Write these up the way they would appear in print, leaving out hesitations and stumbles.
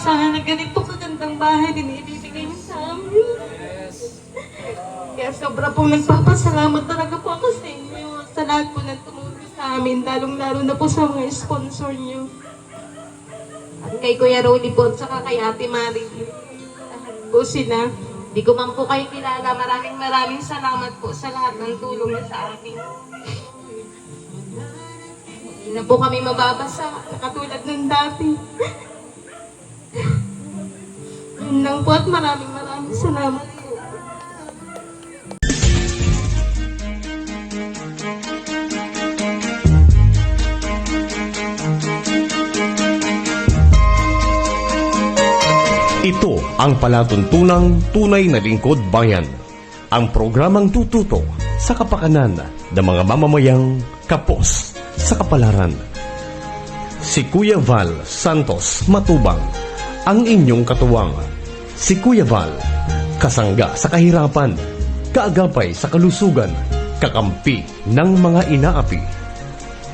Sana ganito kagandang bahay din ibibigay niyo sa amin. Kaya sobra pong nagpapasalamat talaga po ako sa inyo. Sa lahat po na tumulong sa amin, lalong-lalo na po sa mga sponsor niyo. At kay Kuya Rolly po, at saka kay Ate Marie. Lahat po sila. Di ko man po kayo kilala. Maraming salamat po sa lahat ng tulong niyo sa amin. Hindi na po kami mababasa, katulad nung dati. Yun lang po at maraming salamat po. Ito ang palatuntunang tunay na lingkod bayan. Ang programang tututo sa kapakanan ng mga mamamayang kapos sa kapalaran. Si Kuya Val Santos Matubang, ang inyong katuwang. Si Kuya Val, kasangga sa kahirapan, kaagapay sa kalusugan, kakampi ng mga inaapi.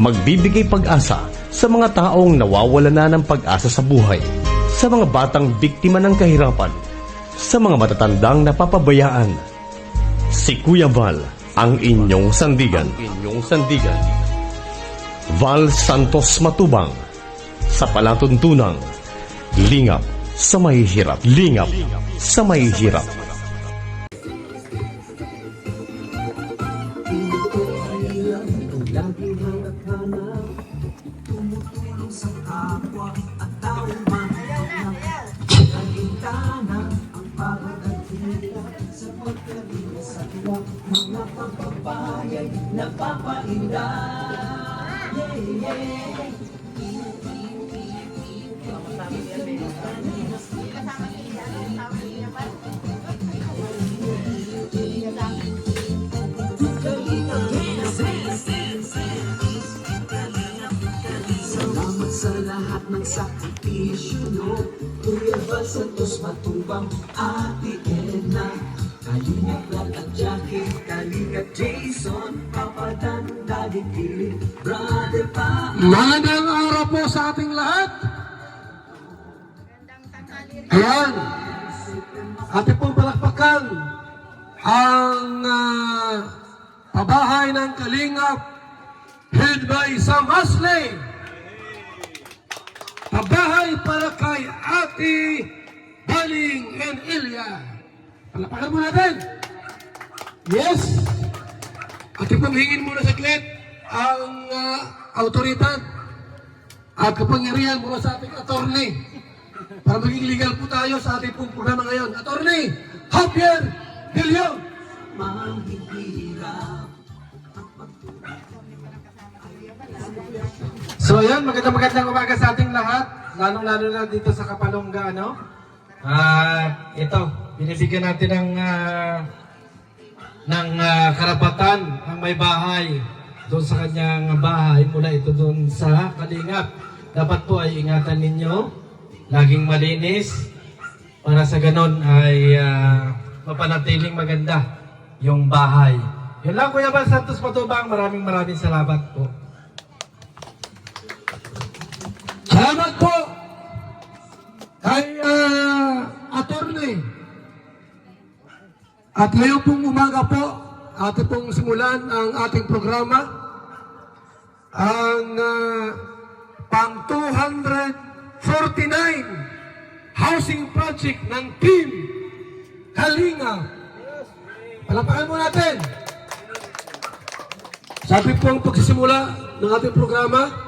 Magbibigay pag-asa sa mga taong nawawala na ng pag-asa sa buhay, sa mga batang biktima ng kahirapan, sa mga matatandang napapabayaan. Si Kuya Val, ang inyong sandigan. Val Santos Matubang, sa palatuntunang lingap sa mahihirap. Lingap sa mahihirap. Salamat sa lahat ng sakripisyo nyo, Kuya Val Santos Matubang, Ate Edna, Kalingap Lat at Jackie, Kalingap Jason, Papa Dan, Daddy Philip, Brother Pa. Magandang araw po sa ating lahat. Ayan, ating pong palakpakan ang pabahay ng Kalingap head by Sam Hasley. Pabahay para kay Ate Baling and Ilya. Palakpakan mo natin. Yes. Ating pong hingin muna saglit ang autoridad at kapangyarihan mula sa ating attorney para maging legal po tayo sa ating pong programa ngayon. Attorney Javier Vilio. So ayan, magandang umaga sa ating lahat, lalong-lalo na dito sa Kapalongga, ano? Ito, binibigyan natin ng karapatan ang may bahay doon sa kanyang bahay, mula ito doon sa Kalingap. Dapat po ay ingatan ninyo, laging malinis, para sa ganon ay mapanatiling maganda yung bahay. Yun lang, Kuya Val Santos Matubang, maraming salamat po. Salamat po kay attorney. At ngayon pong umaga po, ating pong simulan ang ating programa. Ang pang 249 housing project ng Team Kalingap. Palapakan mo natin. Sabi pong pagsisimula ng ating programa,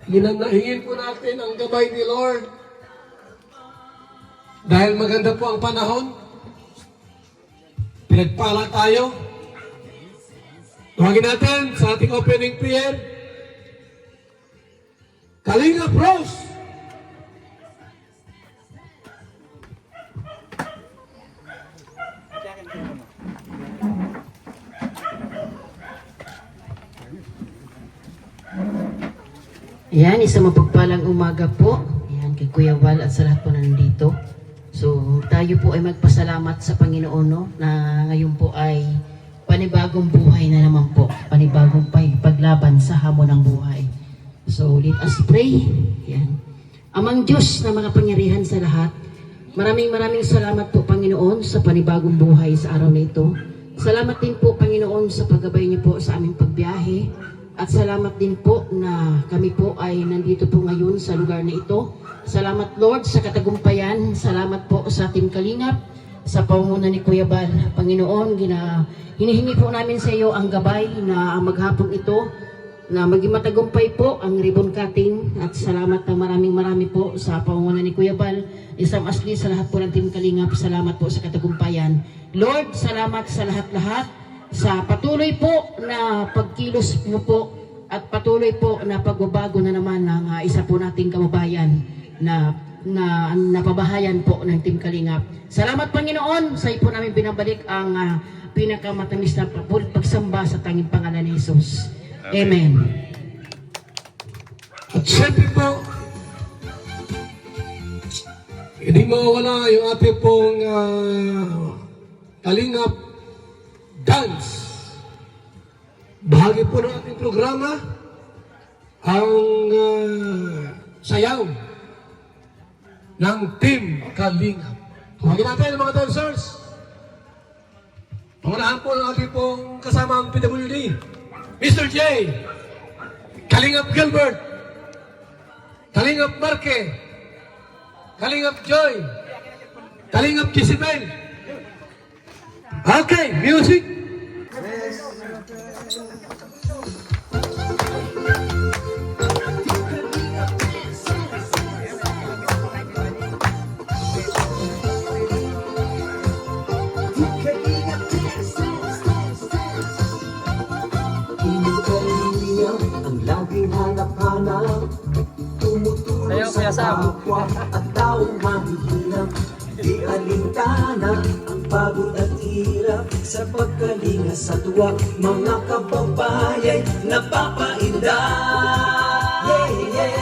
hingin po natin ang gabay ni Lord. Dahil maganda po ang panahon, pinagpala tayo. Tawagin natin sa ating opening prayer, Kalingap Rose. Ayan, isang mapagpalang umaga po. Ayan, kay Kuya Val at sa lahat po nandito. So, tayo po ay magpasalamat sa Panginoon, no, na ngayon po ay panibagong buhay na naman po. Panibagong paglaban sa hamon ng buhay. So, let us pray. Ayan. Amang Diyos na mga pangyarihan sa lahat, maraming salamat po Panginoon sa panibagong buhay sa araw na ito. Salamat din po Panginoon sa paggabay niyo po sa aming pagbiyahe. At salamat din po na kami po ay nandito po ngayon sa lugar na ito. Salamat Lord sa katagumpayan. Salamat po sa Team Kalingap, sa pangunguna ni Kuya Bal. Panginoon, hinihingi po namin sa iyo ang gabay na maghapon ito na maging matagumpay po ang ribbon cutting. At salamat na marami po sa pangunguna ni Kuya Bal, Isam Asli, sa lahat po ng Team Kalingap. Salamat po sa katagumpayan. Lord, salamat sa lahat-lahat sa patuloy po na pagkilos mo po at patuloy po na pagbabago na naman ng isa po nating kababayan na napabahayan po ng Team Kalingap. Salamat Panginoon, sa iyo po namin binabalik ang pinakamatamis na pagsamba sa tanging pangalan ni Jesus. Amen. At syempre po, hindi mawawala yung ating pong Kalingap Dance. Bahagi po ng ating programa ang sayaw ng Team Kalingap. Tawagin natin mga dancers. Pangunahan po ng ating pong kasamang PWD, Mr. J, Kalingap Gilbert, Kalingap Marque, Kalingap Joy, Kalingap Jezebel. Okay, music. Ang laging hanap-hanap, tumutulong sa kapwa at taong mahihirap. Di alintana ang pagod at hirap sa pagkalinga sa tuwa, mga kababayan napapainda. Yeah, yeah.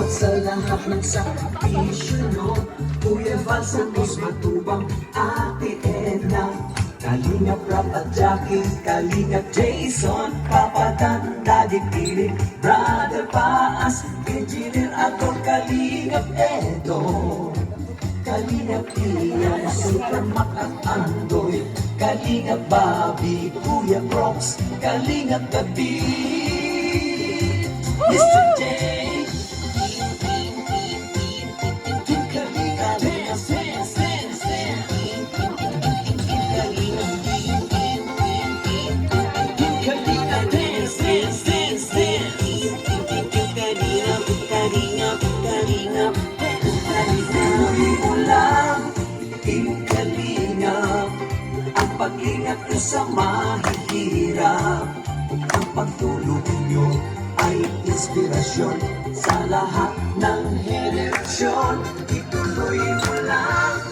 Salamat sa lahat ng sakripisyo nyo, Kuya Val Santos Matubang, Ate Edna, Kalingap Rap at Jackie, Kalingap Jason, Papa Dan, Daddy Piling, Brother Paas, Engineer Ator, Kalingap Edo, Kalingap Ian, Super Mac at Andoy, Kalingap Bobby, Kuya Brox, Kalingap Gabi, Mr. J. Pag-ingat nyo sa mahihirap, ang pagtulong nyo ay inspirasyon sa lahat ng henerasyon. Ituloy mo lang,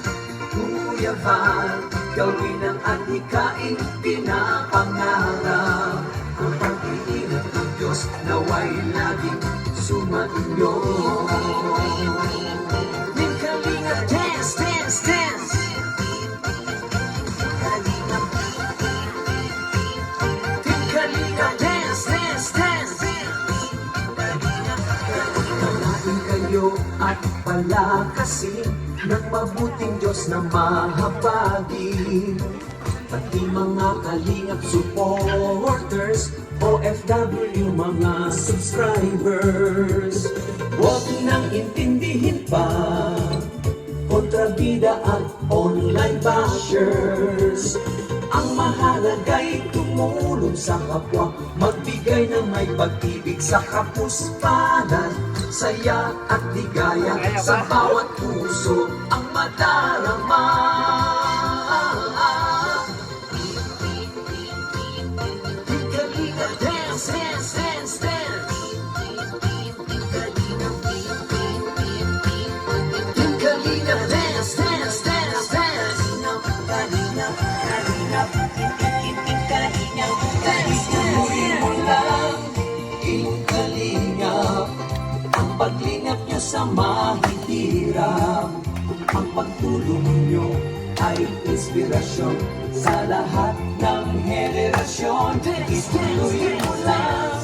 Kuya Val, gawin ang adhikain pinapangarap. Ang pag-iingat ng Diyos naway laging sumainyo. Team Kalingap, dance, dance, dance. At palakasin ng mabuting Diyos na mahabagin. Pati mga Kalingap supporters, OFW mga subscribers, huwag nang intindihin pa kontrabida at online bashers. Ang mahalaga'y tumulong sa kapwa, magbigay ng may pag-ibig sa kapuspanan, saya at ligaya sa bawat puso ang madarama. Kalingap, dance, dance, dance, dance. Kalingap, dance, dance, dance, dance. Kalingap, Kalingap, Kalingap, dance, dance. Mo lang, Kalingap, ang paglingap nyo sa mahihirap. Ang pagtulong nyo ay inspirasyon sa lahat ng henerasyon. Ituloy mo lang,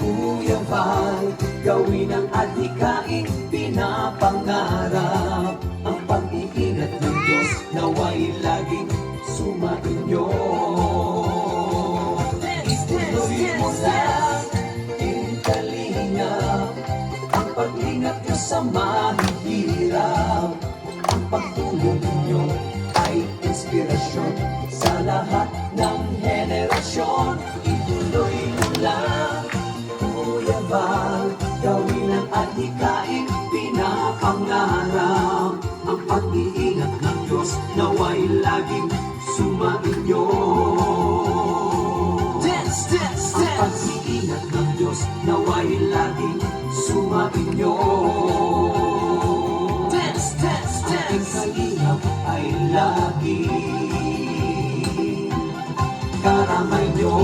Kuya Val, gawin ang adhikaing pinapangarap. Ang pag-iingat ng Diyos naway laging sumainyo. Ituloy mo lang, Team Kalingap, ang pag-ingat nyo sa mahihirap. Ang pagtulong ninyo ay inspirasyon sa lahat ng henerasyon. Ituloy mo lang, Kuya Val, gawin ang adhikaing pinapangarap. Ang pag-iingat ng Diyos naway laging sumainyo. Ang pag-iingat ng Diyos naway laging sumainyo. Ang kalingap ay laging karamay nyo.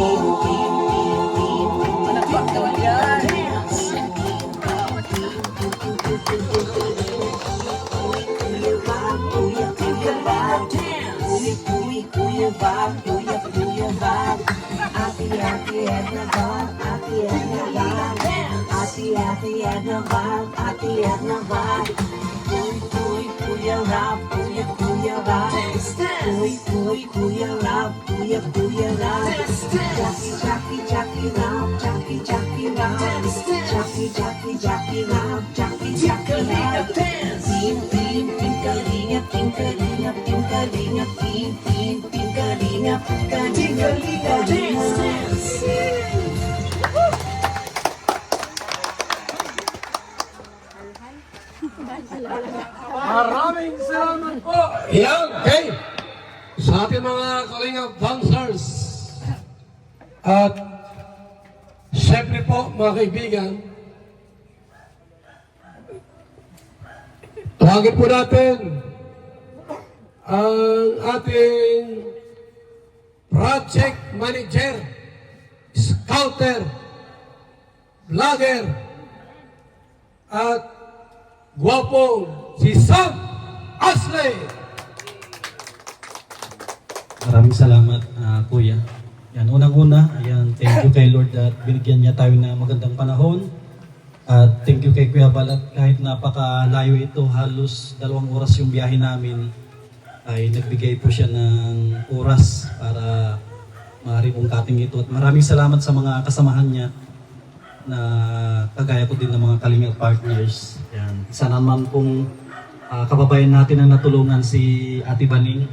Maraming salamat po. Yan, okay. Sa ating mga Kalingap dancers. At syempre po, mga kaibigan, tawagin po natin ang ating project manager, scouter, vlogger, at guwapo si Sam Asley. Maraming salamat, Kuya. Yan, unang-una, ayan, thank you kay Lord at binigyan niya tayo ng magandang panahon. At thank you kay Kuya Val at kahit napakalayo ito, halos 2 oras yung biyahe namin, ay nagbigay po siya ng oras para maaari pong kating ito. At maraming salamat sa mga kasamahan niya na kagaya ko din ng mga Kalingap partners. Yan. Isa naman pong kababayan natin na natulungan si Ate Baning,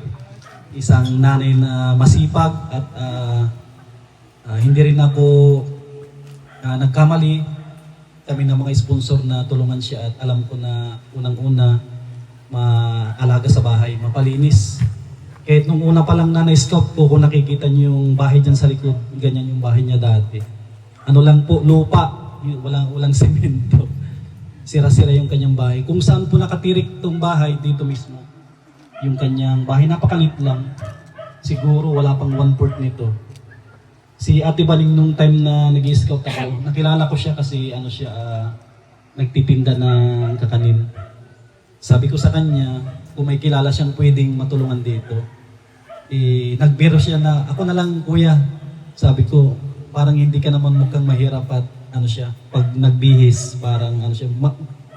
isang nanay na masipag at hindi rin ako nagkamali. Kami ng mga sponsor na tulungan siya at alam ko na unang-una maalaga sa bahay, mapalinis. Kahit nung una pa lang na na-scout ko, kung nakikita niyo yung bahay dyan sa likod, ganyan yung bahay niya dati. Ano lang po, lupa, walang semento. Sira-sira yung kanyang bahay. Kung saan po nakatirik tong bahay, dito mismo. Yung kanyang bahay, napakalit lang. Siguro wala pang 1/4 nito. Si Ate Baling nung time na nag-scout ako, nakilala ko siya kasi ano siya, nagtitinda ng kakanin. Sabi ko sa kanya, kung may kilala siyang pwedeng matulungan dito, nagbiro siya na, ako na lang kuya. Sabi ko, parang hindi ka naman mukhang mahirap at ano siya, pag nagbihis, parang ano siya,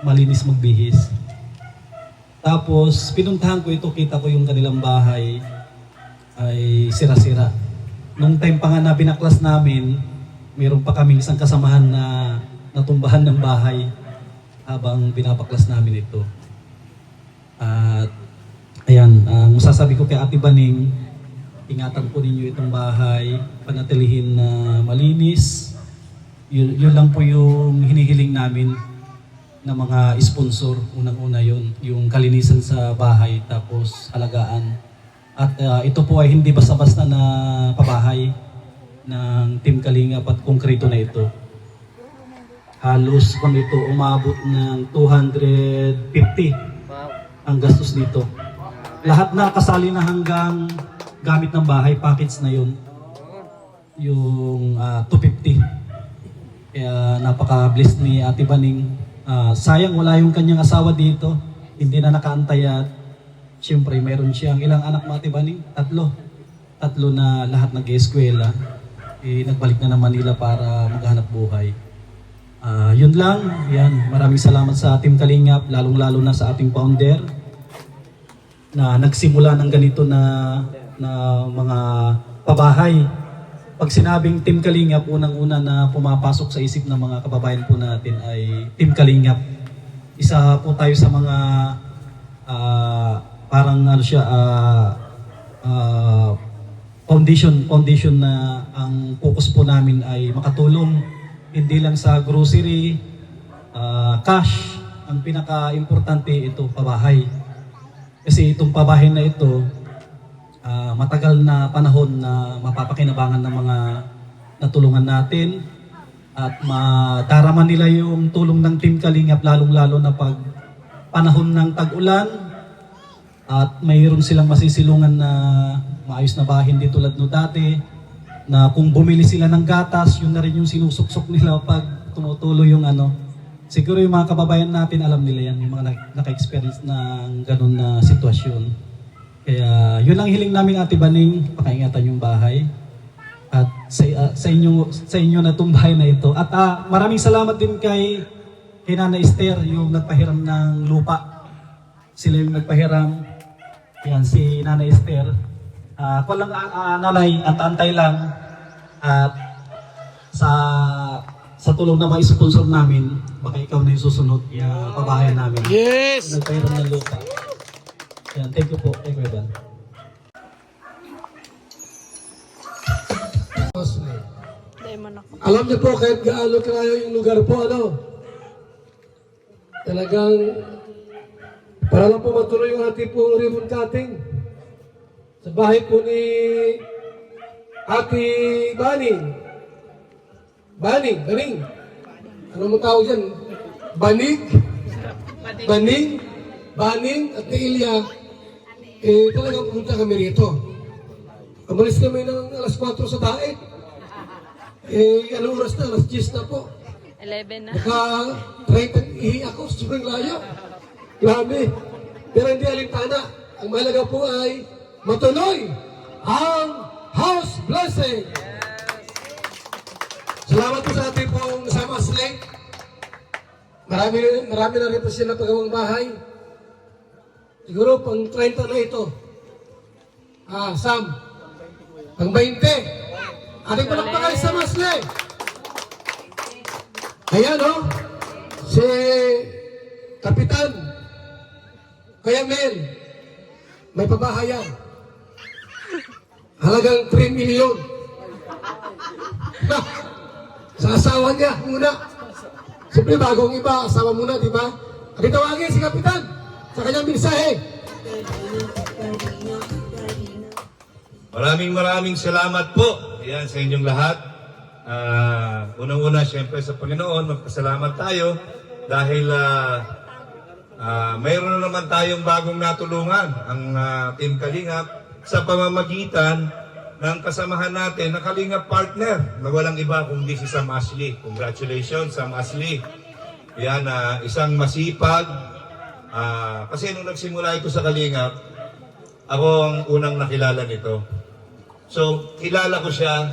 malinis magbihis. Tapos, pinuntahan ko ito, kita ko yung kanilang bahay ay sira-sira. Nung time pa nga na binaklas namin, mayroon pa kaming isang kasamahan na natumbahan ng bahay habang binabaklas namin ito. At ayan, ang masasabi ko kay Ate Baning, ingatan po ninyo itong bahay, panatilihin na malinis. Yun lang po yung hinihiling namin ng mga sponsor. Unang-una yun, yung kalinisan sa bahay, tapos alagaan. At ito po ay hindi basta-basta na pabahay ng Team Kalingap at konkreto na ito. Halos kung ito umabot ng 250 ang gastos dito. Lahat na kasali na hanggang gamit ng bahay, package na yun. Yung 250. Kaya napaka-blessed ni Ate Baning Sayang wala yung kanyang asawa dito. Hindi na nakaantay at siyempre meron siyang ilang anak mga tibaning? Tatlo na lahat nag-eskwela. Nagbalik na ng Manila para maghanap buhay. Yun lang. Yan. Maraming salamat sa Team Kalingap, lalong-lalo na sa ating founder na nagsimula ng ganito na mga pabahay. Pag sinabing Team Kalingap, unang-una na pumapasok sa isip ng mga kababayan po natin ay Team Kalingap. Isa po tayo sa mga parang ano siya, foundation na ang focus po namin ay makatulong hindi lang sa grocery, cash. Ang pinaka-importante ito, pabahay. Kasi itong pabahay na ito, matagal na panahon na mapapakinabangan ng mga natulungan natin at madarama nila yung tulong ng Team Kalingap lalong-lalo na pag panahon ng tag-ulan at mayroon silang masisilungan na maayos na bahay hindi tulad no dati na kung bumili sila ng gatas, yun na rin yung sinusuksok nila pag tumutulo yung ano. Siguro yung mga kababayan natin alam nila yan, yung mga naka-experience ng ganun na sitwasyon. Kaya yun lang hiling namin Ate Baning, pakaingatan yung bahay at sa inyo na itong bahay na ito. At maraming salamat din kay Nana Esther yung nagpahiram ng lupa. Sila yung nagpahiram. Yan si Nana Esther. Ako lang nanay at antay lang at sa tulong na mga sponsor namin, baka ikaw na yung susunod na pabahayan namin. Yes! Nagpahiram ng lupa. Yan, thank you po. Thank you, Evan. Alam niyo po kahit gaano kalayo yung lugar po, talagang para lang po matuloy yung ating pong ribbon cutting sa bahay po ni Ate Baning. Ano mo tawag dyan? Baning at ni Ilya, talagang pumunta kami rito. Umalis kami ng alas 4 sa daet. Anong oras na? Alas 10 na po. 11 na. Naka-try ihi ako, sobrang layo. Grabe. Pero hindi alintana. Ang mahalaga po ay matuloy ang house blessing. Salamat po sa ating pong kasama Slay. Marami na rin po sila pagawang bahay. Siguro pang 30 na ito. Sam. Pang 20. Ating palakpakan sa Masle. Ayan si Kapitan Kuya Mel. May pabahayan. Halagang 3 milyon. Sa asawa niya muna. Siyempre bagong iba, asawa muna, di ba? At itawagin si Kapitan sa kanyang mensahe. Maraming salamat po. Ayan, sa inyong lahat. Unang-una, siyempre sa Panginoon, magpasalamat tayo dahil mayroon na naman tayong bagong natulungan, ang Team Kalingap, sa pamamagitan ng kasamahan natin na Kalingap partner na walang iba kundi si Sam Ashley. Congratulations, Sam Ashley. Yan, isang masipag. Kasi nung nagsimula ito sa Kalingap, ako ang unang nakilala nito. So, kilala ko siya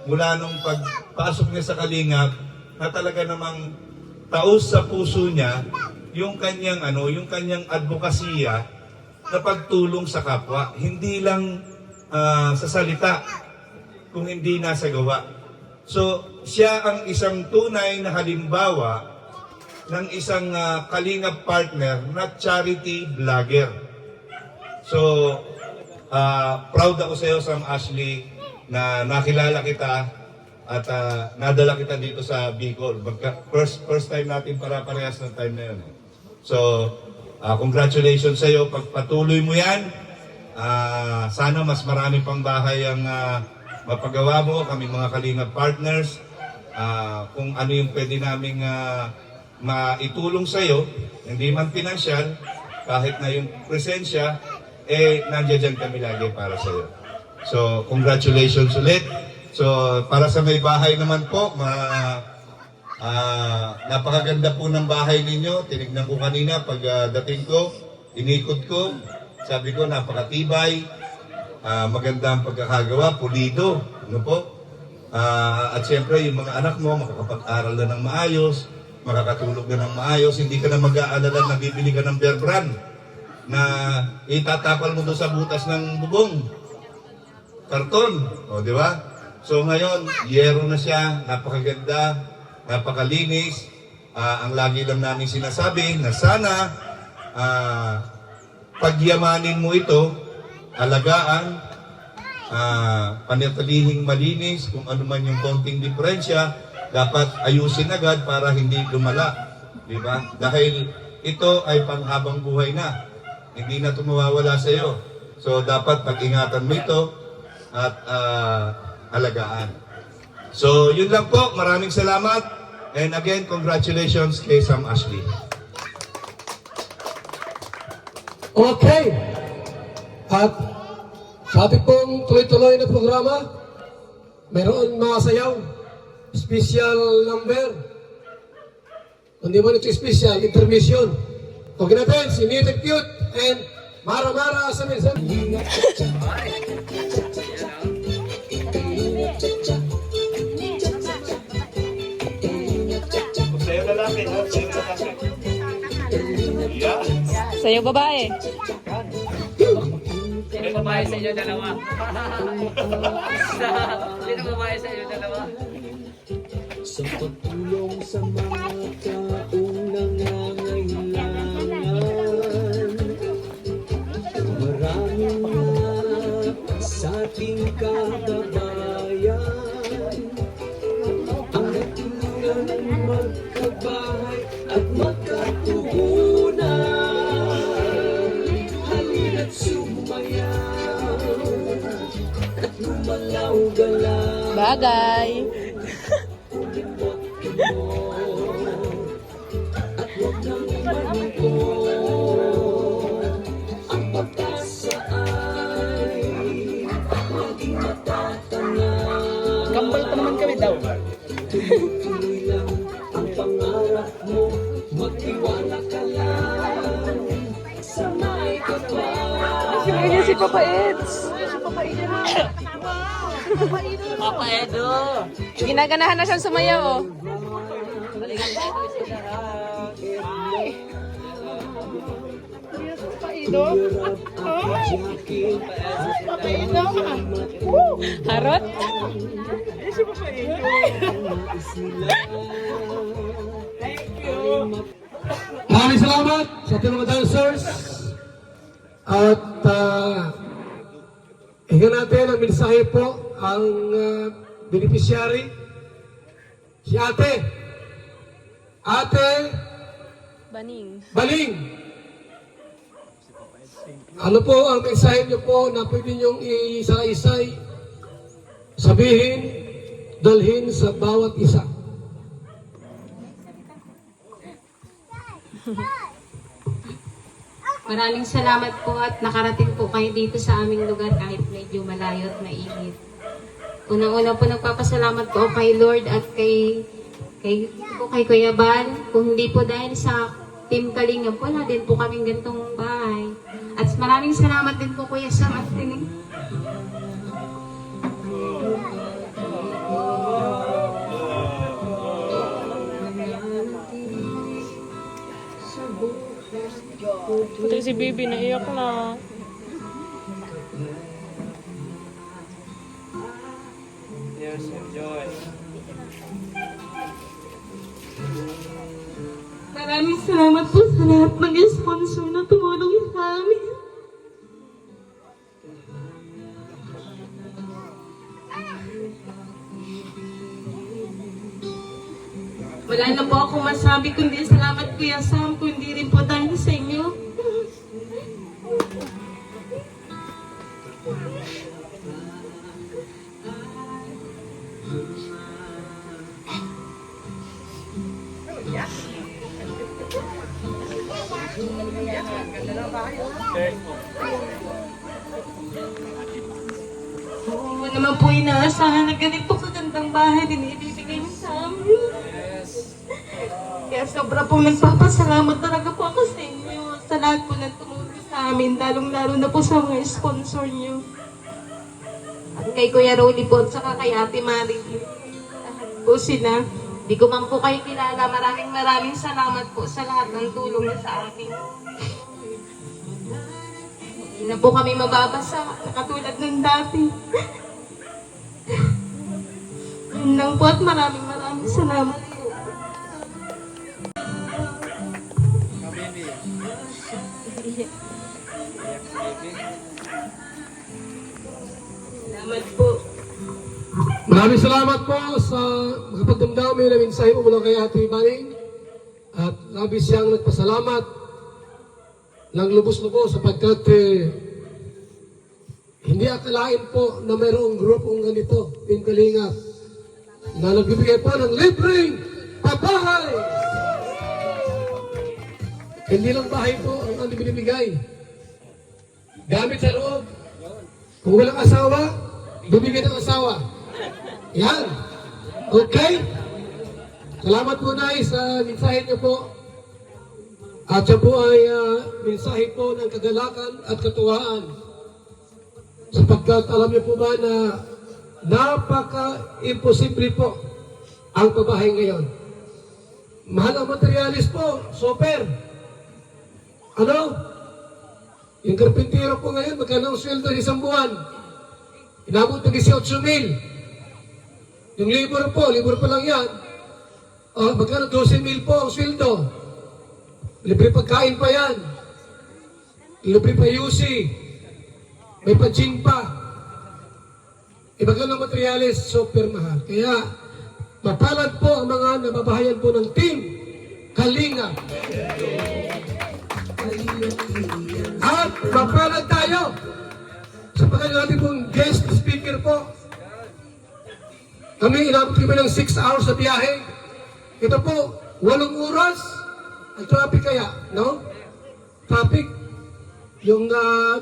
mula nung pagpasok niya sa Kalingap na talaga namang taos sa puso niya yung kanyang advokasya na pagtulong sa kapwa. Hindi lang sa salita, kung hindi nasa gawa. So, siya ang isang tunay na halimbawa ng isang Kalingap partner na charity vlogger. So, proud ako sa iyo, Sam Ashley, na nakilala kita at nadala kita dito sa Bicol. First time natin para-parehas ng time na yun. So, congratulations sa iyo. Pagpatuloy mo yan, sana mas marami pang bahay ang mapagawa mo, kami mga Kalingap partners. Kung ano yung pwede naming maitulong sa iyo, hindi man pinansyal, kahit na yung presensya, nandiyan kami lagi para sa iyo. So, congratulations ulit. So, para sa may bahay naman po, Napakaganda po ng bahay ninyo. Tinignan ko kanina pag dating ko, inikot ko. Sabi ko, napakatibay. Maganda ang pagkakagawa, pulido. Ano po? At siyempre, yung mga anak mo, makakapag-aral na ng maayos, makakatulog na ng maayos, hindi ka na mag-aalala na bibili ka ng bear brand na itatapal mo doon sa butas ng bubong. Karton. O, di ba? So ngayon, yero na siya, napakaganda, napakalinis. Ang lagi lang namin sinasabi na sana pagyamanin mo ito, alagaan, panatilihing malinis, kung ano man yung konting diferensya, dapat ayusin agad para hindi lumala. Di ba? Dahil ito ay panghabang buhay na. Hindi na ito mawawala sa iyo. So dapat pag-ingatan mo ito at alagaan. So yun lang po. Maraming salamat. And again, congratulations kay Sam Ashley. Okay. At sa ating pong tuloy-tuloy na programa, mayroon mga sayaw, special number. Hindi mo ito special, intermission. Okay natin, si Neat and Cute and Mara Mara sa minsan. Sa'yo babae. Sino babae sa inyo dalawa? Sino babae sa inyo dalawa? Sa pagtulong sa mga taong nangangailangan, maraming mga sa ating kababayan ang natulungan magkabahay at magkatugunan. Halina't sumayaw at gumalaw-galaw. Bagay. At huwag nang manito, ang pag-asa ay laging matatanaw. Kambal pa naman kami daw. Tuloy lang ang pangarap mo, magtiwala ka lang sa may kapal. Sino niya si Papa Eds? Papa Edo. Ginaganahan na siyang sumayaw, oh. Balikan tayo sa lahat. Harot? Maraming salamat sa ating mga dancers. At hingan natin ang mensahe po ang beneficiary, si Ate Baning. Baling. Ano po ang mensahe niyo po na pwede niyong isa-isay sabihin, dalhin sa bawat isa? Maraming salamat po at nakarating po kayo dito sa aming lugar kahit medyo malayo at mainit. Unang-una po nagpapasalamat po kay Lord at kay Kuya Bal. Kung hindi po dahil sa Team Kalingap, wala din po kaming gantong bahay. At maraming salamat din po Kuya Sam at Tining. Puti si Bibi, naiyak na. Tears of joy. Maraming salamat po sa lahat ng sponsor na tumulong sa amin. Wala na po akong masabi kundi salamat Kuya Sam, kundi rin po dahil sa inyo. Oo naman po inaasahan na ganito kagandang bahay din ibibigay niyo sa amin. Yes. Kaya sobra pong nagpapasalamat talaga po ako sa inyo. Sa lahat po ng tumulong sa amin, lalong-lalo na po sa mga sponsor niyo. At kay Kuya Rolly po, at saka kay Ate Mari. Lahat po sila. Di ko man po kayo kilala. Maraming salamat po sa lahat ng tulong niyo sa amin. Hindi na po kami mababasa, katulad nung dati. Yun lang po at maraming salamat po. Salamat po. Maraming salamat po sa makapagdamdami na mensahe mo mula kay Ate Baning. At labis siyang nagpasalamat ng lubos-lubos sapagkat hindi akalain po na mayroong grupong ganito, Team Kalingap, na nagbibigay po ng libreng pabahay. Hindi lang bahay po ang binibigay. Gamit sa loob. Kung walang asawa, bibigyan ng asawa. Yan. Okay? Salamat po, Nay, sa mensahe niyo po. At siya po ay mensahe po ng kagalakan at katuwaan. Sapagkat alam niyo po ba na napaka-imposible po ang pabahay ngayon. Mahal ang materialis po, super. Ano? Yung karpintero po ngayon, magkano ang sweldo sa isang buwan? Inabot ng 18,000. Yung labor pa lang yan. Magkano 12,000 po ang sweldo? Libre pagkain pa yan. Libre pa UC. May pa-gym pa. Magkano ang materialis, super mahal. Kaya, mapalad po ang mga nababahayan po ng Team Kalingap. At mapalad tayo sa natin pong guest speaker po. Kami inabot kami ng 6 hours sa biyahe. Ito po, 8 oras. Ang traffic kaya, no? Traffic. Yung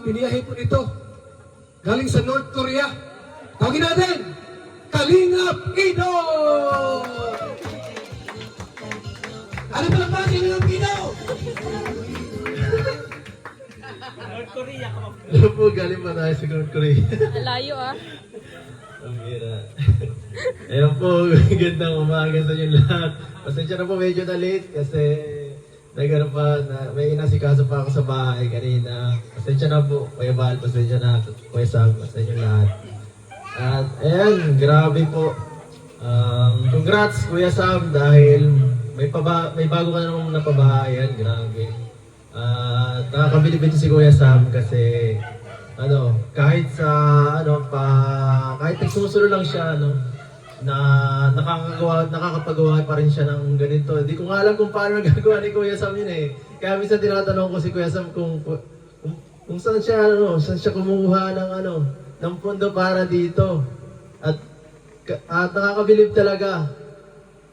biniyahe po dito. Galing sa North Korea. Tawagin natin, Kalingap Ido! Ano ba lang ba Kalingap Ido? North Korea ka mag- Ano po, galing pa tayo sa North Korea. Layo ah. Ang hira. Ayun po, gandang umaga sa inyo lahat. Pasensya na po, medyo na late kasi nagkaroon pa, may inasikaso pa ako sa bahay kanina. Pasensya na po, Kuya Bal, pasensya na, Kuya Sam, pasensya lahat. At ayan, grabe po. Congrats Kuya Sam dahil may bago ka namang napabahayan, grabe. Nakakabilib si Kuya Sam kasi kahit nagsusulo lang siya, na nakakapagawa pa rin siya ng ganito. Hindi ko nga alam kung paano nagagawa ni Kuya Sam yun eh. Kaya minsan tinatanong ko si Kuya Sam kung saan siya kumuha ng pondo para dito. At nakakabilib talaga.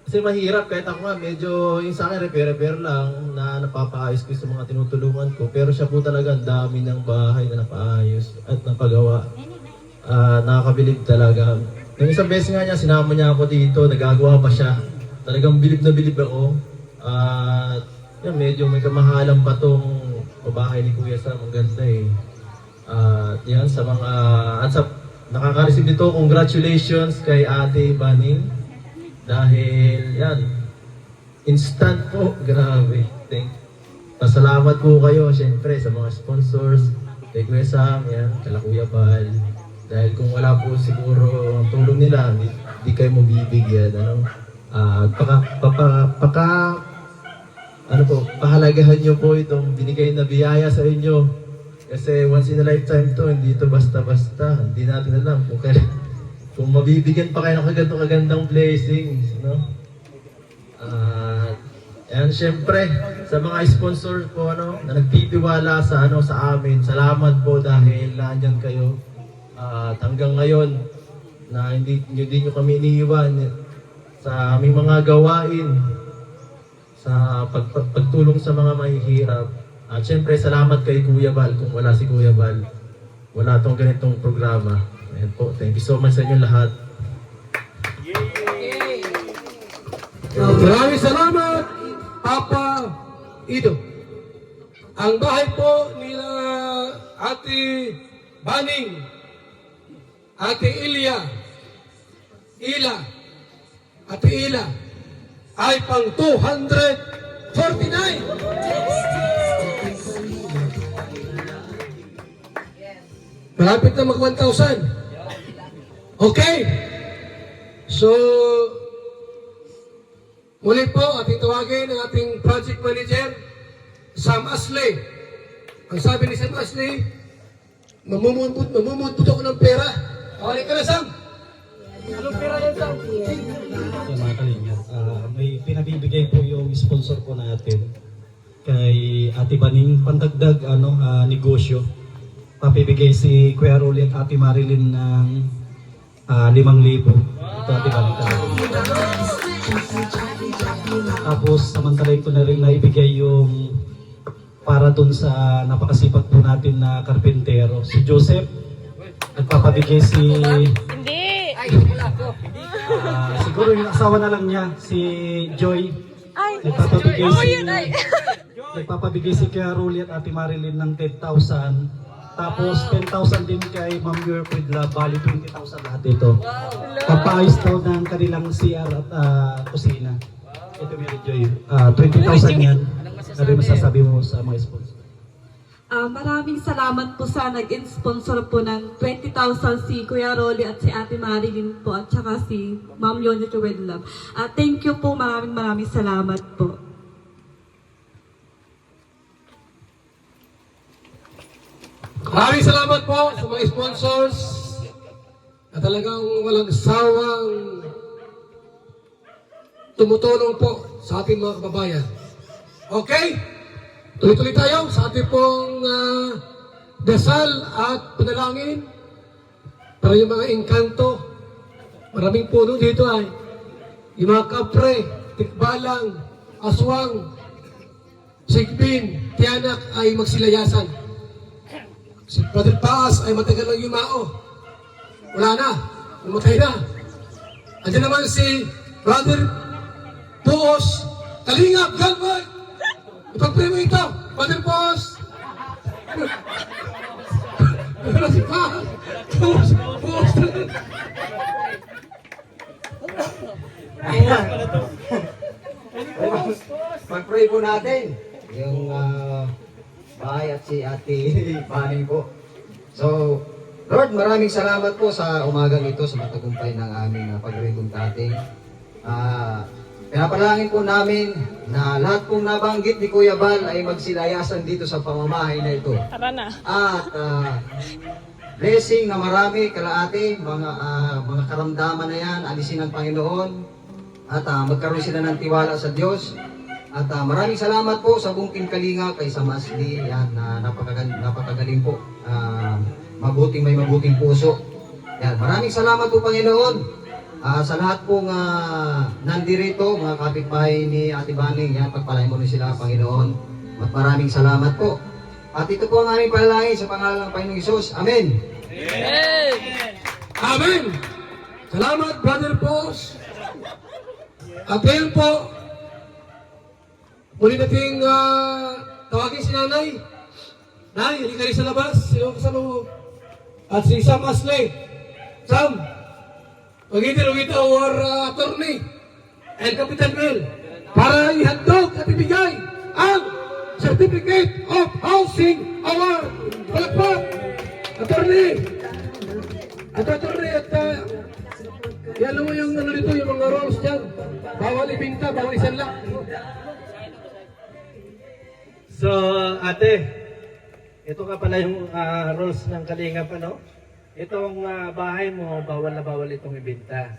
Kasi mahirap, kahit ako nga, medyo yung sa akin, repair lang na napapaayos ko sa mga tinutulungan ko. Pero siya po talaga, ang dami ng bahay na napaayos at napagawa. Nakakabilib talaga. Yung isang beses nga niya, sinama niya ako dito, nagagawa pa siya. Talagang bilib na bilib ako. Yan, medyo may kamahalan pa tong pabahay ni Kuya Sam, ang ganda eh. Yan, sa mga, nakaka-receive nito, congratulations kay Ate Baning. Dahil yan, instant po, grabe. Pasalamat po kayo, syempre, sa mga sponsors, kay Kuya Sam, yan, kala Kuya Bal. Dahil kung wala po siguro ang tulong nila, hindi kayo mabibigyan. Pahalagahan nyo po itong binigay na biyaya sa inyo. Kasi once in a lifetime to, hindi ito basta-basta. Hindi natin alam kung mabibigyan pa kayo ng kagandang blessings, no? Yan, syempre, sa mga sponsors po, na nagtitiwala sa amin, salamat po dahil nandiyan kayo. At hanggang ngayon, na hindi nyo kami iniiwan sa aming mga gawain, sa pagtulong sa mga mahihirap. At syempre, salamat kay Kuya Bal. Kung wala si Kuya Bal, wala tong ganitong programa. Ayan po, thank you so much sa inyo lahat. Maraming salamat Papa Ido. Ang bahay po nila Ate Baning, Ate Ila, Ate Ila, ay pang 249. Malapit na mag 1,000. Okay. So, muli po ating tawagin ang ating project manager, Sam Asley. Ang sabi ni Sam Asley, mamumudbud ako ng pera. Okay ka na, Sam? Anong pera yan, Sam? So, mga kalingap, may pinabibigay po yung sponsor po natin kay Ate Baning pandagdag negosyo. Papibigay si Kuya Rolly at Ate Marilyn ng 5,000. Ito Ate Baning Tapos samantalay ko na rin naibigay yung para dun sa napakasipag po natin na karpentero, si Joseph. Nagpapabigay si Hindi! siguro yung asawa na lang niya, si Joy. Nagpapabigay si Kuya Rolly at Ate Marilyn ng 10,000. Tapos 10,000 din kay Ma'am Yor Pidla, bali 20,000 lahat ito. Papaayos daw ng kanilang CR at kusina. Ito Mary Joy, 20,000 yan. Ano yung masasabi mo sa mga sponsor? Maraming salamat po sa nag-sponsor po ng 20,000 si Kuya Rolly at si Ate Marilyn po at saka si Ma'am Yonya Wedlove. Thank you po, maraming salamat po. Maraming salamat po sa mga sponsors na talagang walang sawang tumutulong po sa ating mga kababayan. Okay? Tuloy-tuloy tayo sa ating pong dasal at panalangin para yung mga engkanto. Maraming puno dito ay yung mga kapre, tikbalang, aswang, sigbin, tiyanak ay magsilayasan. Si Brother Paas ay matagal ng yumao. Wala na. Umatay na. Andiyan naman si Brother Boos Kalingap Galvay. Ipagpili mo ito. Brother Boos. Wala si Paas. Boos. Mag-pray po natin yung bahay at si Ate Baning po. So, Lord, maraming salamat po sa umagang ito sa matagumpay ng aming pagre-contating. Pinapalangin po namin na lahat pong nabanggit ni Kuya Bal ay magsilayasan dito sa pamamahay na ito. Tara na. At blessing na marami kalaate, mga karamdaman na yan, alisin ng Panginoon. At magkaroon sila ng tiwala sa Diyos. At maraming salamat po sa buong Team Kalinga kay Sam Asli. Yan, napakagaling po. May mabuting puso. Yan, maraming salamat po Panginoon. Sa lahat pong nandirito, mga kapitbahay ni Ate Baning, yan, pagpalain mo rin sila Panginoon. At maraming salamat po. At ito po ang aming panalangin sa pangalan ng Panginoong Hesus. Amen. Amen! Amen. Salamat, Brother Boss. At ngayon po, muli nating tawagin si Nanay. Nay, hindi kayo sa labas. Sino kasama mo? At si Sam Asley. Sam, mag-inter with our attorney and Kapitan Mel para ihandog at ibigay ang Certificate of Housing Award. Palakpak! Attorney! Attorney at alam mo yung ano dito, yung mga rules dyan. Bawal ibinta, bawal isanla. So, ate, ito nga pala yung rules ng Kalingap, ano? Itong bahay mo, bawal na bawal itong ibenta.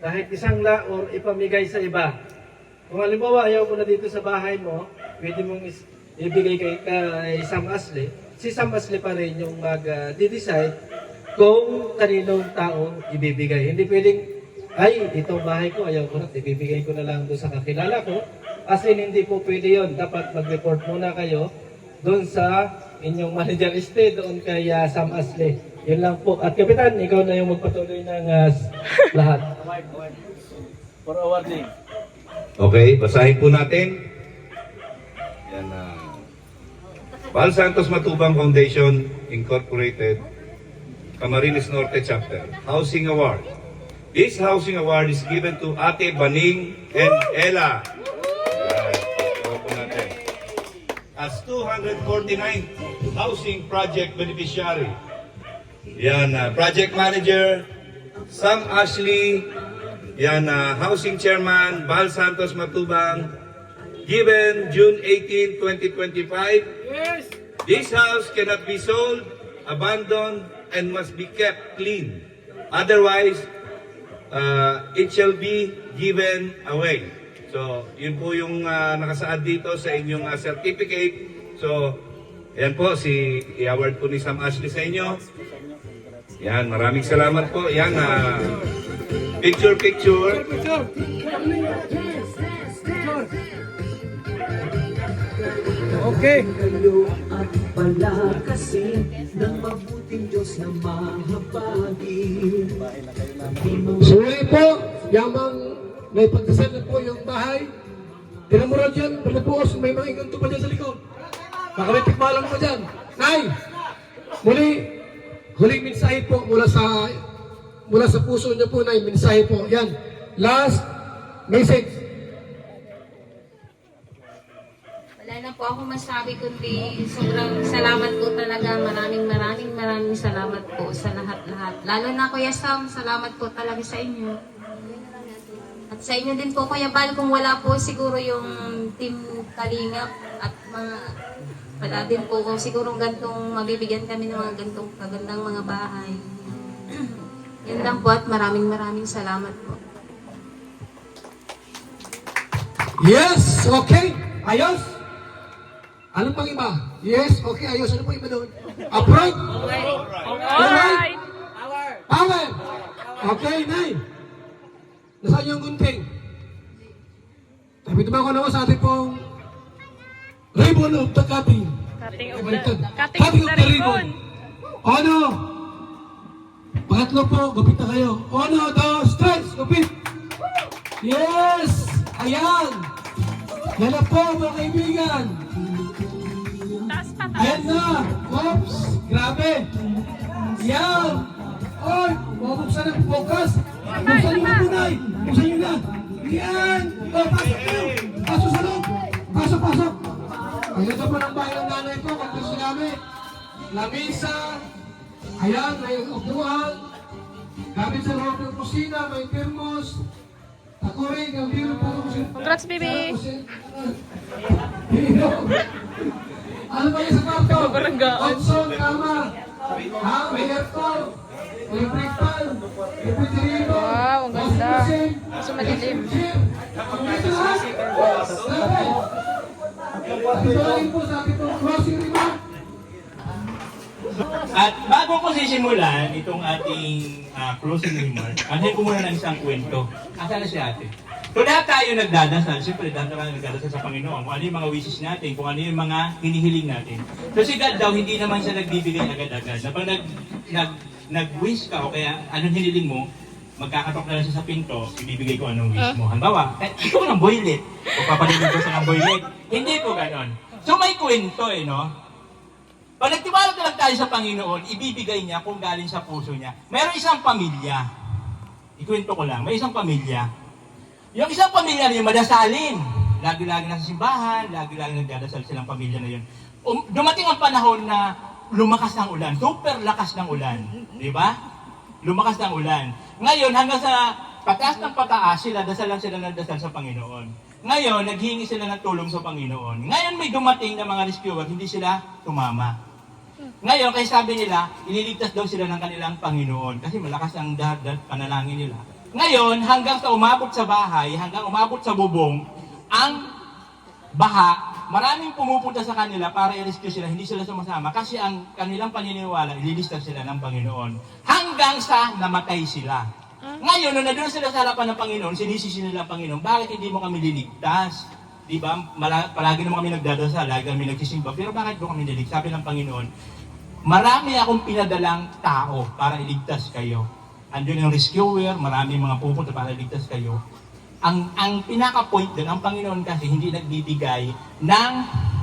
Kahit isang or ipamigay sa iba. Kung halimbawa, ayaw mo na dito sa bahay mo, pwede mong ibigay kay Sam Asli. Si Sam Asli pa rin yung mag-decide kung kaninong tao ibibigay. Hindi pwedeng, ay, itong bahay ko, ayaw ko na, ibibigay ko na lang doon sa kakilala ko. As in, hindi po pwede yun. Dapat mag-report muna kayo doon sa inyong manager doon kay Sam Asli. Yun lang po. At Kapitan, ikaw na yung magpatuloy ng lahat. For awarding. Okay, basahin po natin. Yan Val Santos Matubang Foundation Incorporated, Camarines Norte Chapter, Housing Award. This housing award is given to Ate Baning and Ella. Yan, po natin. As 249th housing project beneficiary. Yan, project manager, Sam Ashley. Yan, housing chairman, Val Santos Matubang. Given June 18, 2025. Yes. This house cannot be sold, abandoned, and must be kept clean. Otherwise, it shall be given away. So, yun po yung nakasaad dito sa inyong certificate. So, yan po, i-award po ni Sam Ashley sa inyo. Yan, maraming salamat po. Yan, picture. Okay. Kayo at palakasin ng mabuting Diyos na mahabagin. Suwi po, yamang may pagdasal na po yung bahay. Tinan mo rin dyan, palabuos, may mga inganto pa dyan sa likod. Baka may tikmalang pa dyan. Nay, huling mensahe po mula sa puso niyo po, Nay, mensahe po. Yan, last message. Wala na po ako masabi kundi sobrang salamat po talaga. Maraming salamat po sa lahat-lahat. Lalo na Kuya Sam, salamat po talaga sa inyo. At sa inyo din po Kuya Bal, kung wala po siguro yung team Kalingap at wala din po kung siguro gantong mabibigyan kami ng mga gantong kagandang mga bahay. Yan lang po at maraming salamat po. Yes, okay, ayos. Ano pang iba? Yes, okay, ayos. Ano pang iba doon? Approve? Alright. Power! Okay, Nay. Nasaan yung gunting? Tapos ba ako naman sa ating pong ribbon of the cutting? Cutting of Cutting the ribbon. Ono! Pangatlo po, gupit na kayo. Ono, dos, tres, gupit! Yes! Ayan! Yan na po, mga kaibigan! Taas pa, taas. Ayan na! Oops! Grabe! Yan! Oy! Bubuksan ang focus! Buksan nyo na tunay! Buksan nyo na! Yan! O, pasok nyo! Pasok sa loob! Pasok! Ayan ito po ng bahay ng nanay ko. Kung gusto namin. Lamisa. Ayan, may upuan. Gamit sa loob ng kusina. May thermos. Takurig, ang beautiful. Congrats, baby! Ano ba yung sa kwarto? Baranggaan. Console, kama. Ha? May aircon. May breakfast. May refrigerator. Wow, ang ganda. washing machine, Kaso madilim. gym. Ito lahat. Grabe. Ito lang po sa ating pong closing remark. At bago ko sisimulan itong ating closing remark, anhin ko muna ng isang kwento. Asan na si ate? So lahat tayo nagdadasal, siyempre lahat tayo nagdadasal sa Panginoon, kung ano yung mga wishes natin, kung ano yung mga hinihiling natin. So si God daw, hindi naman siya nagbibigay agad-agad. Na pag nag-wish ka o kaya anong hiniling mo, magkakatok na lang siya sa pinto, ibibigay ko anong wish mo. Halimbawa, ito ng boylet, o papalinig ko sa ng boylet. Hindi po ganon. So may kwento no? Pag nagtiwala talaga tayo sa Panginoon, ibibigay niya kung galing sa puso niya. Mayroon isang pamilya. Ikwento ko lang, may isang pamilya. Yung isang pamilya na yun, madasalin. Lagi-lagi nasa simbahan, lagi-lagi nagdadasal silang pamilya na yun. Dumating ang panahon na lumakas ang ulan, super lakas ng ulan. Di ba? Lumakas ng ulan. Ngayon, hanggang sa pataas ng pataas, dasal sila ng dasal sa Panginoon. Ngayon, naghingi sila ng tulong sa Panginoon. Ngayon, may dumating na mga rescuer, hindi sila tumama. Ngayon, kaya sabi nila, ililigtas daw sila ng kanilang Panginoon kasi malakas ang dahad panalangin nila. Ngayon, hanggang sa umabot sa bahay, hanggang umabot sa bubong, ang baha, maraming pumupunta sa kanila para i-rescue sila, hindi sila sumasama kasi ang kanilang paniniwala, ililigtas sila ng Panginoon. Hanggang sa namatay sila. Ngayon, nung nandun sila sa harapan ng Panginoon, sinisisi nila ang Panginoon, bakit hindi mo kami liligtas? Di ba? Palagi naman kami nagdadasal, lagi kami nagsisimba, pero bakit mo kami liligtas? Sabi ng Panginoon, marami akong pinadalang tao para iligtas kayo. Andun yung rescuer, marami mga pupunta para iligtas kayo. ang pinaka-point doon, ang Panginoon kasi hindi nagbibigay ng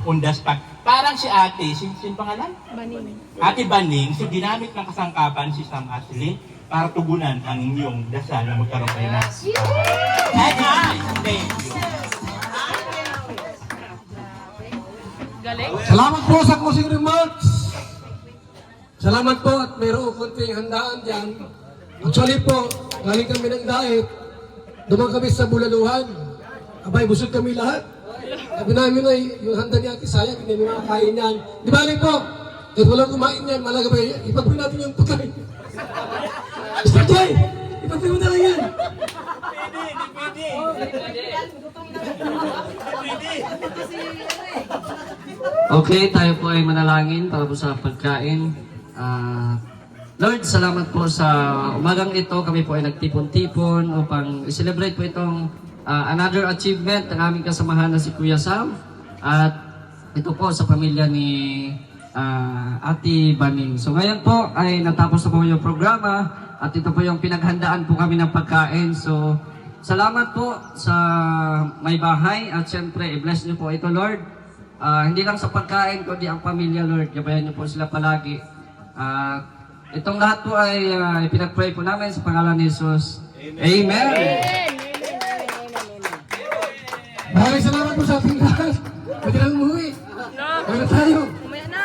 on the spot. Parang si ate, sin pangalan? Baning. Ate Baning, so ginamit ng kasangkapan si Sam Ashley para tugunan ang inyong dasal na magkaroon kayo na. Ay, thank you. Galing. Salamat po sa closing remarks. Salamat po at mayroong konting handaan dyan. Actually po, galing kami ng diet. Dumaan kami sa Bulaluhan. Abay, busog kami lahat. Sabi namin ay, yung handa ni Ate Sayang, hindi namin makakain yan. Di ba rin po? Kahit walang kumain yan, malaga ba yan? Ipagpin natin yung pagkain. Mr. Jay, ipagpin mo na lang yan. Okay, tayo po ay manalangin para po sa pagkain. Lord, salamat po sa umagang ito. Kami po ay nagtipon-tipon upang i-celebrate po itong another achievement ng aming kasamahan na si Kuya Sam. At ito po sa pamilya ni Ate Baning. So ngayon po ay natapos na po yung programa at ito po yung pinaghandaan po kami ng pagkain. So salamat po sa may bahay at syempre i-bless niyo po ito, Lord. Hindi lang sa pagkain kundi ang pamilya, Lord. Gabayan niyo po sila palagi. Itong lahat po ay pinag-pray po namin sa pangalan ni Jesus. Amen. Maraming salamat po sa ating lahat. Pwede lang umuwi. Pwede na tayo. Umaya na.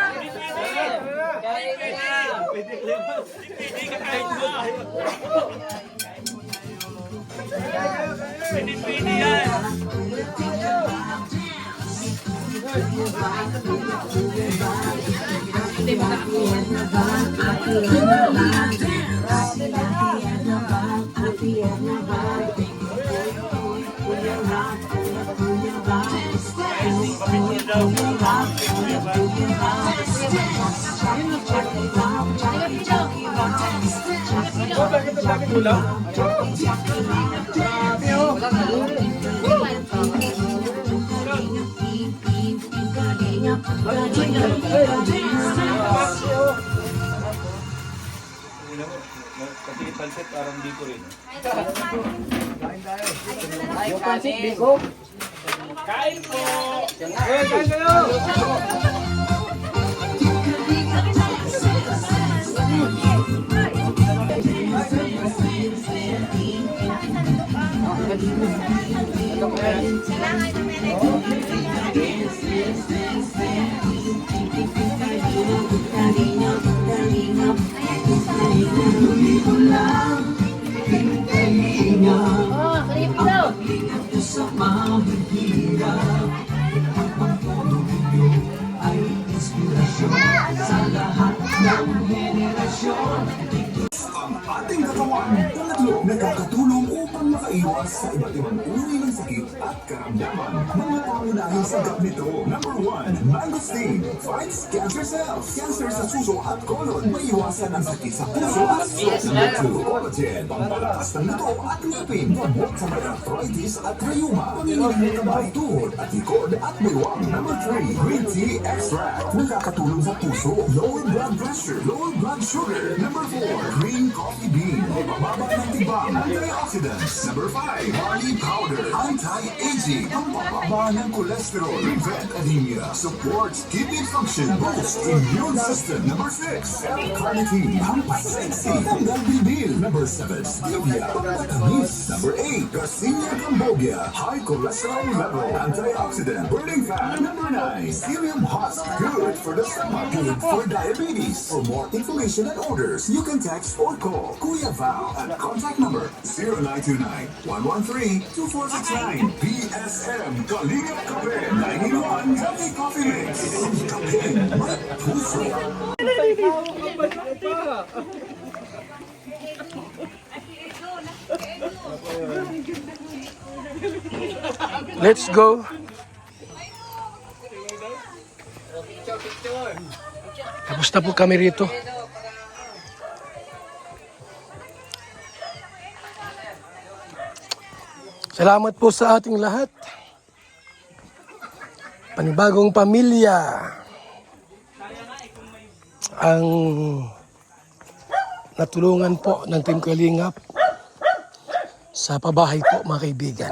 Kasi pansit parang di ko rin. Kain po! Kain kayo! Ang ating katawan, tatlo nagkakatulong upang makaiwas sa iba't ibang uri ng sakit at karamdaman. Mga pangunahing sagap nito. Number 1, mangosteen fights cancer cells. Cancer sa suso at colon. Maiwasan ang sakit sa puso at stroke. Number 2, collagen. Pampalakas ng nato at ngipin. Gamot sa may arthritis at rheuma. Panginginig ng kamay, tuhod at likod at baywang. Number 3, green tea extract. Nakakatulong sa puso. Lower blood pressure. Lower blood sugar. Number 4, green coffee bean. Mababa ng tibang. Antioxidants. Number 5, barley powder. Anti-aging. Pampababa ng cholesterol. Prevent anemia. Supports kidney function. Boost immune system. Number 6, L-carnitine. Pampasexy. Tanggal bilbil. Number 7, stevia. Pampatamis. Number 8, Garcinia cambogia. High cholesterol level. Antioxidant. Burning fat. Number 9, psyllium husk. Good for the stomach. Good for diabetes. For more information and orders, you can text or call Kuya Val at contact number 0929-113-2469. PSM Kalingap Kape 9-in-1 Healthy Coffee Mix. Kape, may puso. Let's go. Tapos na po kami rito. Salamat po sa ating lahat. Panibagong pamilya ang natulungan po ng Team Kalingap sa pabahay po, mga kaibigan.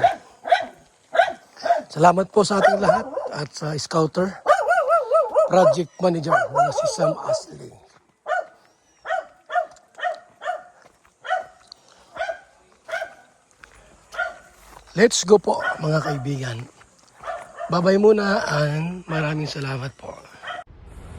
Salamat po sa ating lahat at sa Scouter Project Manager na si Sam Ashley. Let's go po mga kaibigan. Babay muna and maraming salamat po.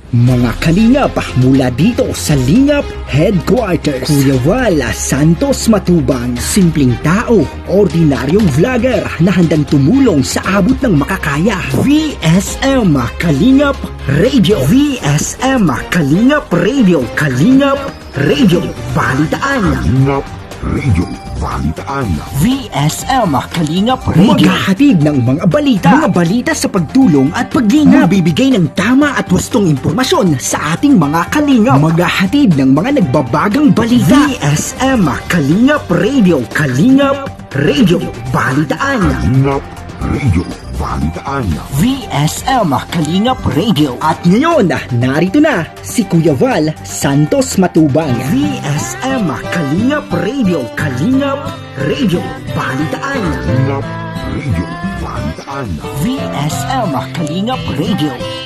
Mga kalingap mula dito sa Lingap Headquarters, Kuya Val Santos Matubang, simpleng tao, ordinaryong vlogger na handang tumulong sa abot ng makakaya. VSM Kalingap Radio, VSM Kalingap Radio, Kalingap Radio, Balitaan. Kalingap Radio, Balitaan. VSM Kalingap Radio. Maghahatid ng mga balita sa pagtulong at paglingap. Magbibigay ng tama at wastong impormasyon sa ating mga kalingap. Maghahatid ng mga nagbabagang balita. VSM Kalingap Radio, Kalingap Radio, Balitaan. Kalingap Radio, Balitaan. VSM Kalingap Radio. At ngayon, narito na si Kuya Val Santos Matubang. VSM Kalingap Radio, Kalingap Radio, Balitaan. Kalingap Radio, Balitaan. VSM Kalingap Radio.